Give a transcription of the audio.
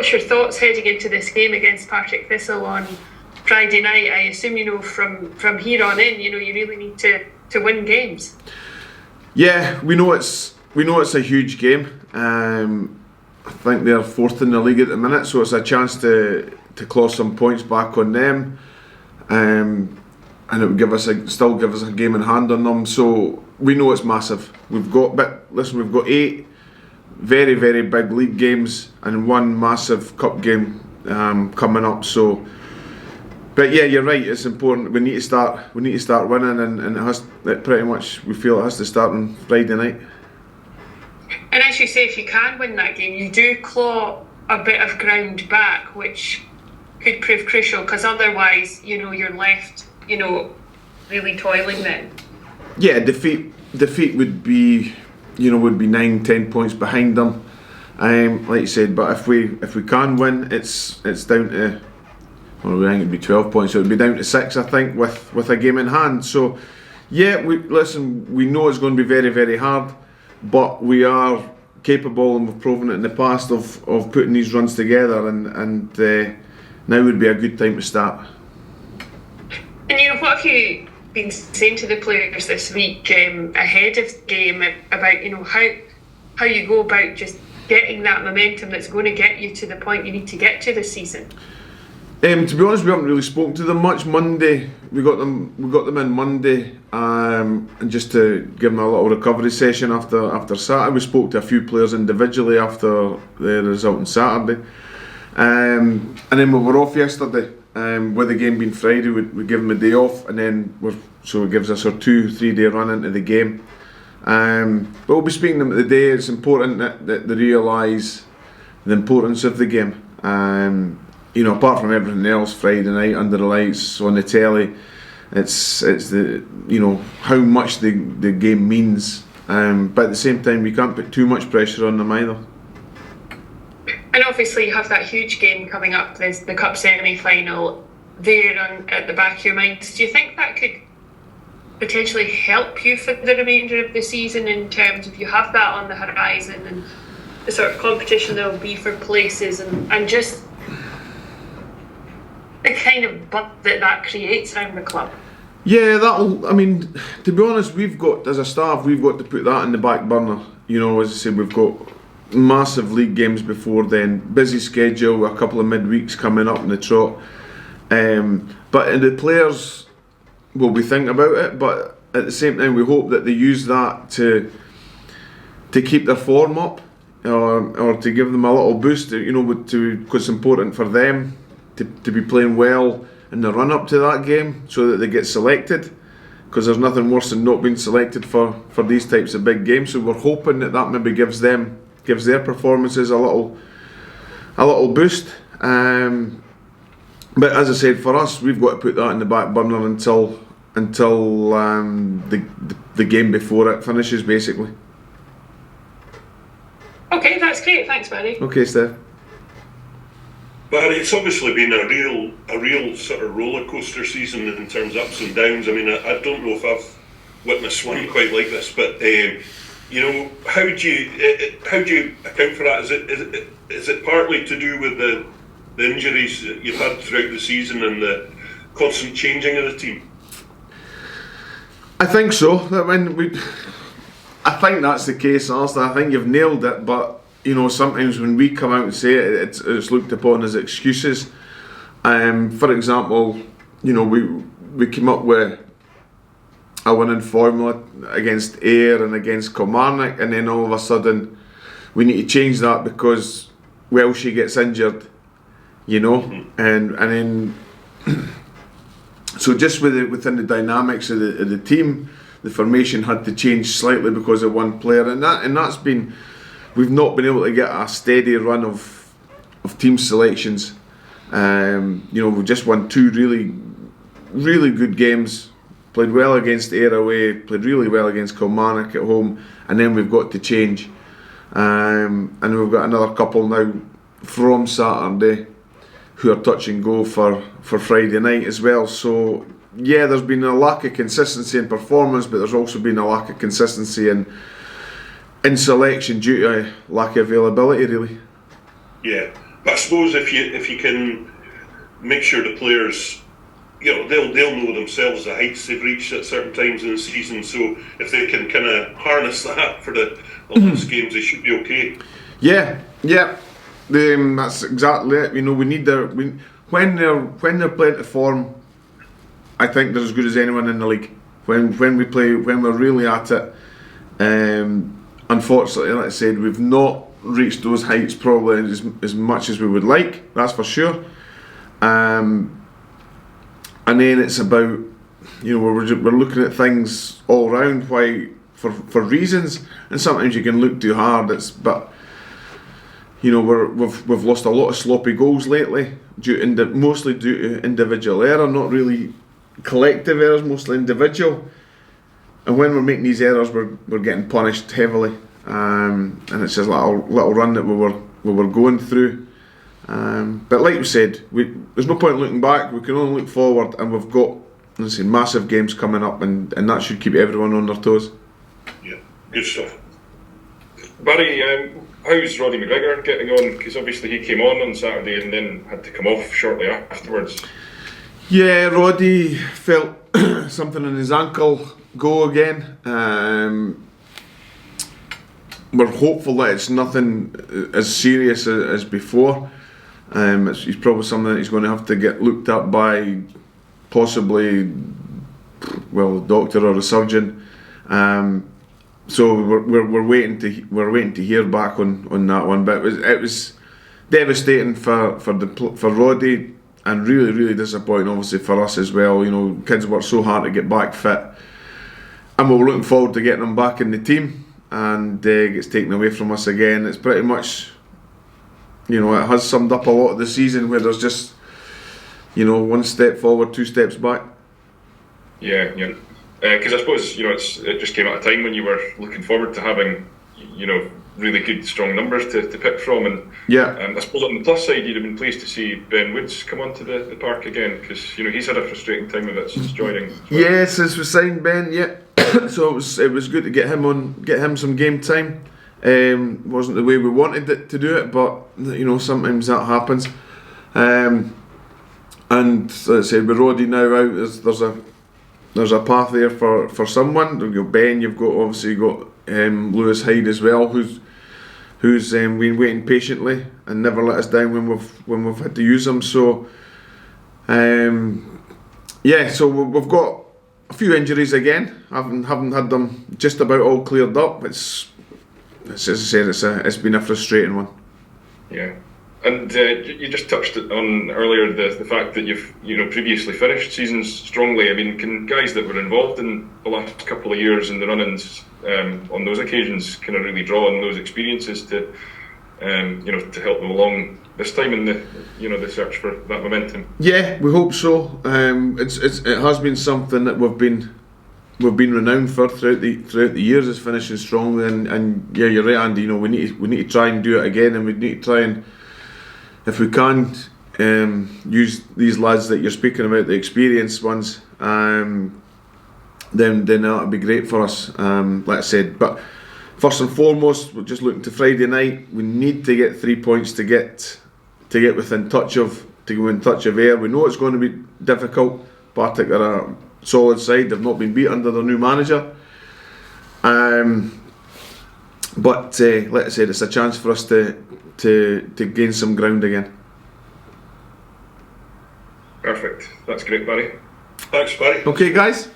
what's your thoughts heading into this game against Partick Thistle on Friday night? I assume, from here on in, you really need to win games. Yeah, we know it's a huge game. I think they're fourth in the league at the minute, so it's a chance to claw some points back on them, and it would still give us a game in hand on them. So we know it's massive. We've got 8 very, very big league games and 1 massive cup game coming up. So, but yeah, you're right. It's important. We need to start winning, and we feel it has to start on Friday night. And as you say, if you can win that game, you do claw a bit of ground back, which could prove crucial, because otherwise, you're left, really toiling then. Yeah, defeat would be 9-10 points behind them, like you said. But if we can win, it's down to, I think it'd be 12 points. So it'd be down to 6, I think, with a game in hand. So yeah, we know it's going to be very, very hard, but we are capable, and we've proven it in the past, of putting these runs together, and now would be a good time to start. And what have you been saying to the players this week ahead of the game about how you go about just getting that momentum that's going to get you to the point you need to get to this season? To be honest, we haven't really spoken to them much. Monday, we got them in Monday, and just to give them a little recovery session after Saturday. We spoke to a few players individually after the result on Saturday, and then we were off yesterday. With the game being Friday, we give them a day off, and then it gives us our 2-3 day run into the game. But we'll be speaking to them today. It's important that they realise the importance of the game. Apart from everything else, Friday night under the lights on the telly, it's the how much the game means. But at the same time, we can't put too much pressure on them either. And obviously, you have that huge game coming up, the cup semi-final there at the back of your mind. Do you think that could potentially help you for the remainder of the season, in terms of you have that on the horizon and the sort of competition there will be for places and just the kind of buzz that creates around the club? Yeah, to be honest, as a staff, we've got to put that in the back burner. As I said, we've got massive league games before then, busy schedule, a couple of midweeks coming up in the trot. But the players will be thinking about it, but at the same time, we hope that they use that to keep their form up, or to give them a little boost, because it's important for them to be playing well in the run up to that game, so that they get selected, because there's nothing worse than not being selected for these types of big games. So we're hoping that maybe gives their performances a little boost. But as I said, for us, we've got to put that in the back burner until the game before it finishes, basically. Okay, that's great. Thanks, Barry. Okay, Steph. Barry, it's obviously been a real sort of roller coaster season in terms of ups and downs. I mean, I don't know if I've witnessed one quite like this, but how do you account for that? Is it partly to do with the injuries that you've had throughout the season and the constant changing of the team? I think so. I think that's the case, honestly. I think you've nailed it, but sometimes when we come out and say it, it's looked upon as excuses. For example, we came up with a winning formula against Ayr and against Kilmarnock, and then all of a sudden we need to change that because Welshie gets injured, and then so just within the dynamics of the team, the formation had to change slightly because of one player, and that's been, we've not been able to get a steady run of team selections. We've just won 2 really, really good games. Played well against Ayr away, played really well against Kilmarnock at home, and then we've got to change. And we've got another couple now from Saturday who are touch and go for Friday night as well. So yeah, there's been a lack of consistency in performance, but there's also been a lack of consistency in selection due to lack of availability, really. Yeah, But I suppose if you can make sure the players, they'll know themselves the heights they've reached at certain times in the season. So if they can kind of harness that for the last games, they should be okay. Yeah. That's exactly it. We need when they're playing to form. I think they're as good as anyone in the league. When we're really at it. Unfortunately, like I said, we've not reached those heights probably as much as we would like. That's for sure. And then it's about we're looking at things all round for reasons, and sometimes you can look too hard. We've lost a lot of sloppy goals lately, mostly due to individual error, not really collective errors, mostly individual. And when we're making these errors, we're getting punished heavily, and it's just like a little run that we were going through. But like we said, there's no point looking back. We can only look forward, and we've got massive games coming up, and that should keep everyone on their toes. Yeah, good stuff. Barry, how's Roddy McGregor getting on? Because obviously he came on Saturday and then had to come off shortly afterwards. Yeah, Roddy felt something in his ankle go again. We're hopeful that it's nothing as serious as before. It's probably something that he's going to have to get looked at by possibly, a doctor or a surgeon. So we're waiting to hear back on that one. But it was devastating for Roddy, and really, really disappointing obviously for us as well. Kids worked so hard to get back fit, and we're looking forward to getting him back in the team, and gets taken away from us again. It's pretty much, it has summed up a lot of the season where there's just, one step forward, two steps back. Yeah. Because I suppose it just came at a time when you were looking forward to having really good strong numbers to pick from, and I suppose on the plus side you'd have been pleased to see Ben Woods come onto the park again, because he's had a frustrating time of it since joining. Yeah, since we signed Ben, yeah. So it was good to get him some game time. Wasn't the way we wanted it to do it, but sometimes that happens. And as I said, with Roddy now out, there's a path there for someone. You've got Ben, you've got Lewis Hyde as well, who's been waiting patiently and never let us down when we've had to use them. So so we've got a few injuries again. Haven't had them just about all cleared up. It's as I said, it's been a frustrating one. Yeah. And you just touched on earlier the fact that you've previously finished seasons strongly. I mean, can guys that were involved in the last couple of years in the run-ins on those occasions kind of really draw on those experiences to help them along this time in the search for that momentum? Yeah, we hope so. It has been something that we've been renowned for throughout the years, is finishing strongly. And yeah, you're right, Andy. We need to try and do it again, and we need to try and, if we can, use these lads that you're speaking about, the experienced ones, then that would be great for us, like I said. But first and foremost, we're just looking to Friday night. We need to get 3 points to get within touch of air. We know it's going to be difficult. Partick are a solid side. They've not been beat under their new manager. But like I said, it's a chance for us to gain some ground again. Perfect. That's great, Barry. Thanks, Barry. Okay, guys.